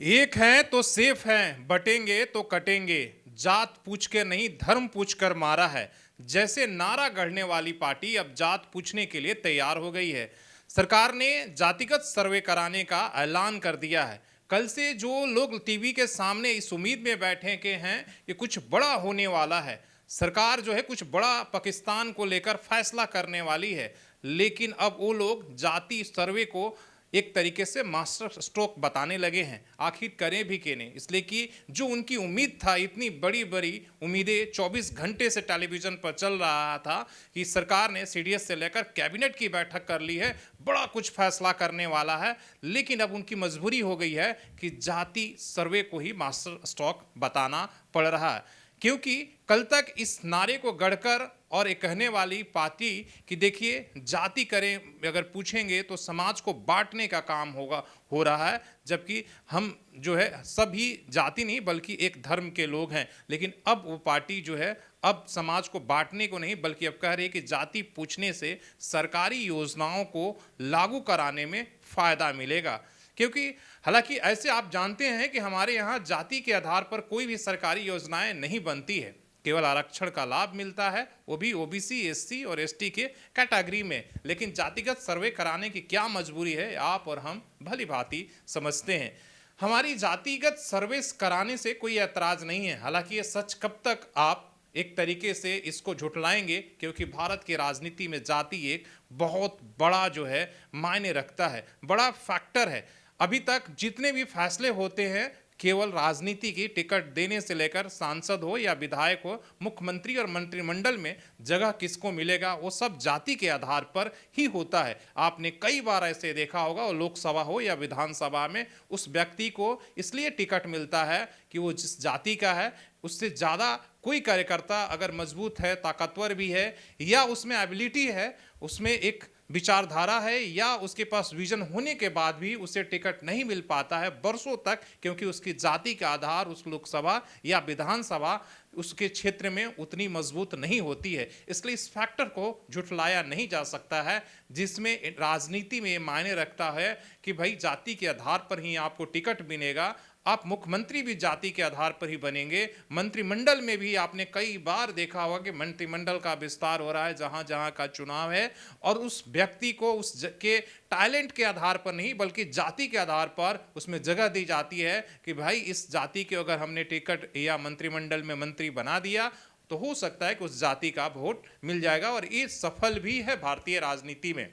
एक हैं तो सेफ हैं, बटेंगे तो कटेंगे, जात पूछ के नहीं धर्म पूछ कर मारा है। जैसे नारा गढ़ने वाली पार्टी अब जात पूछने के लिए तैयार हो गई है। सरकार ने जातिगत सर्वे कराने का ऐलान कर दिया है। कल से जो लोग टीवी के सामने इस उम्मीद में बैठे के हैं कि कुछ बड़ा होने वाला है, सरकार जो है कुछ बड़ा पाकिस्तान को लेकर फैसला करने वाली है, लेकिन अब वो लोग जाति सर्वे को एक तरीके से मास्टर स्ट्रोक बताने लगे हैं। आखिर करें भी कि नहीं, इसलिए कि जो उनकी उम्मीद था, इतनी बड़ी बड़ी उम्मीदें 24 घंटे से टेलीविजन पर चल रहा था कि सरकार ने सीडीएस से लेकर कैबिनेट की बैठक कर ली है, बड़ा कुछ फैसला करने वाला है, लेकिन अब उनकी मजबूरी हो गई है कि जाति सर्वे को ही मास्टर स्ट्रोक बताना पड़ रहा है। क्योंकि कल तक इस नारे को गढ़कर और एक कहने वाली पार्टी कि देखिए जाति करें अगर पूछेंगे तो समाज को बांटने का काम हो रहा है, जबकि हम जो है सभी जाति नहीं बल्कि एक धर्म के लोग हैं। लेकिन अब वो पार्टी जो है अब समाज को बांटने को नहीं बल्कि अब कह रही है कि जाति पूछने से सरकारी योजनाओं को लागू कराने में फायदा मिलेगा। क्योंकि हालांकि ऐसे आप जानते हैं कि हमारे यहाँ जाति के आधार पर कोई भी सरकारी योजनाएं नहीं बनती है, केवल आरक्षण का लाभ मिलता है, वो भी ओबीसी, एससी और एसटी के कैटेगरी में। लेकिन जातिगत सर्वे कराने की क्या मजबूरी है, आप और हम भली भांति समझते हैं। हमारी जातिगत सर्वे कराने से कोई ऐतराज नहीं है। हालांकि ये सच कब तक आप एक तरीके से इसको झुठलाएंगे, क्योंकि भारत की राजनीति में जाति एक बहुत बड़ा जो है मायने रखता है, बड़ा फैक्टर है। अभी तक जितने भी फैसले होते हैं केवल राजनीति की टिकट देने से लेकर सांसद हो या विधायक हो, मुख्यमंत्री और मंत्रिमंडल में जगह किसको मिलेगा वो सब जाति के आधार पर ही होता है। आपने कई बार ऐसे देखा होगा, और लोकसभा हो या विधानसभा में उस व्यक्ति को इसलिए टिकट मिलता है कि वो जिस जाति का है, उससे ज़्यादा कोई कार्यकर्ता अगर मजबूत है, ताकतवर भी है, या उसमें एबिलिटी है, उसमें एक विचारधारा है, या उसके पास विजन होने के बाद भी उसे टिकट नहीं मिल पाता है बरसों तक, क्योंकि उसकी जाति का आधार उस लोकसभा या विधानसभा उसके क्षेत्र में उतनी मजबूत नहीं होती है। इसलिए इस फैक्टर को झुठलाया नहीं जा सकता है, जिसमें राजनीति में मायने रखता है कि भाई जाति के आधार पर ही आपको टिकट मिलेगा। आप मुख्यमंत्री भी जाति के आधार पर ही बनेंगे। मंत्रिमंडल में भी आपने कई बार देखा होगा कि मंत्रिमंडल का विस्तार हो रहा है जहां जहां का चुनाव है, और उस व्यक्ति को के टैलेंट के आधार पर नहीं बल्कि जाति के आधार पर उसमें जगह दी जाती है कि भाई इस जाति के अगर हमने टिकट या मंत्रिमंडल में मंत्री बना दिया तो हो सकता है कि उस जाति का वोट मिल जाएगा, और ये सफल भी है भारतीय राजनीति में।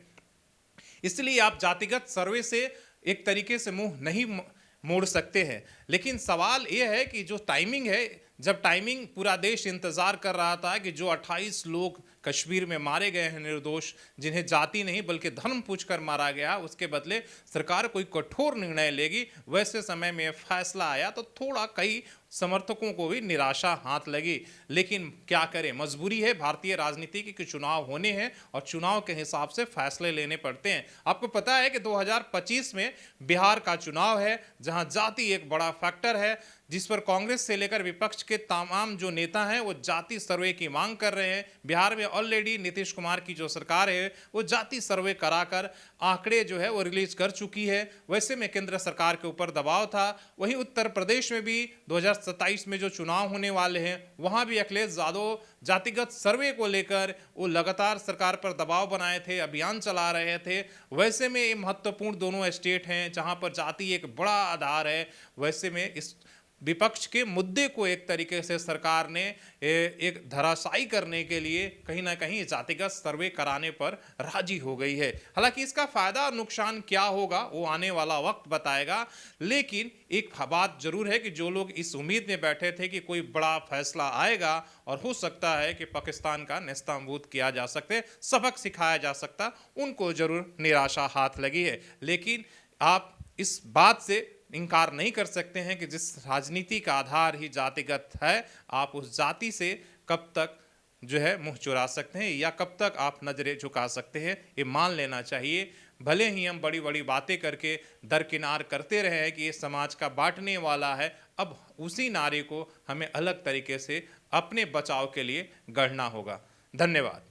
इसलिए आप जातिगत सर्वे से एक तरीके से मुंह नहीं मोड़ सकते हैं। लेकिन सवाल यह है कि जो टाइमिंग है, जब टाइमिंग पूरा देश इंतजार कर रहा था कि जो 28 लोग कश्मीर में मारे गए हैं निर्दोष, जिन्हें जाति नहीं बल्कि धर्म पूछकर मारा गया, उसके बदले सरकार कोई कठोर निर्णय लेगी, वैसे समय में फैसला आया तो थोड़ा कई समर्थकों को भी निराशा हाथ लगी। लेकिन क्या करें, मजबूरी है भारतीय राजनीति की कि चुनाव होने हैं और चुनाव के हिसाब से फैसले लेने पड़ते हैं। आपको पता है कि 2025 में बिहार का चुनाव है, जहां जाति एक बड़ा फैक्टर है, जिस पर कांग्रेस से लेकर विपक्ष के तमाम जो नेता हैं वो जाति सर्वे की मांग कर रहे हैं। बिहार में ऑलरेडी नीतीश कुमार की जो सरकार है वो जाति सर्वे कराकर आंकड़े जो है वो रिलीज कर चुकी है। वैसे में केंद्र सरकार के ऊपर दबाव था। वहीं उत्तर प्रदेश में भी 2027 में जो चुनाव होने वाले हैं वहां भी अखिलेश यादव जातिगत सर्वे को लेकर वो लगातार सरकार पर दबाव बनाए थे, अभियान चला रहे थे। वैसे में ये महत्वपूर्ण दोनों स्टेट हैं जहां पर जाति एक बड़ा आधार है। वैसे में इस विपक्ष के मुद्दे को एक तरीके से सरकार ने एक धराशायी करने के लिए कहीं ना कहीं जातिगत सर्वे कराने पर राजी हो गई है। हालांकि इसका फायदा और नुकसान क्या होगा वो आने वाला वक्त बताएगा, लेकिन एक बात जरूर है कि जो लोग इस उम्मीद में बैठे थे कि कोई बड़ा फैसला आएगा और हो सकता है कि पाकिस्तान का नेस्तनाबूद किया जा सकते, सबक सिखाया जा सकता, उनको जरूर निराशा हाथ लगी है। लेकिन आप इस बात से इनकार नहीं कर सकते हैं कि जिस राजनीति का आधार ही जातिगत है, आप उस जाति से कब तक जो है मुंह चुरा सकते हैं या कब तक आप नजरें झुका सकते हैं, ये मान लेना चाहिए। भले ही हम बड़ी बड़ी बातें करके दरकिनार करते रहे हैं कि ये समाज का बांटने वाला है, अब उसी नारे को हमें अलग तरीके से अपने बचाव के लिए गढ़ना होगा। धन्यवाद।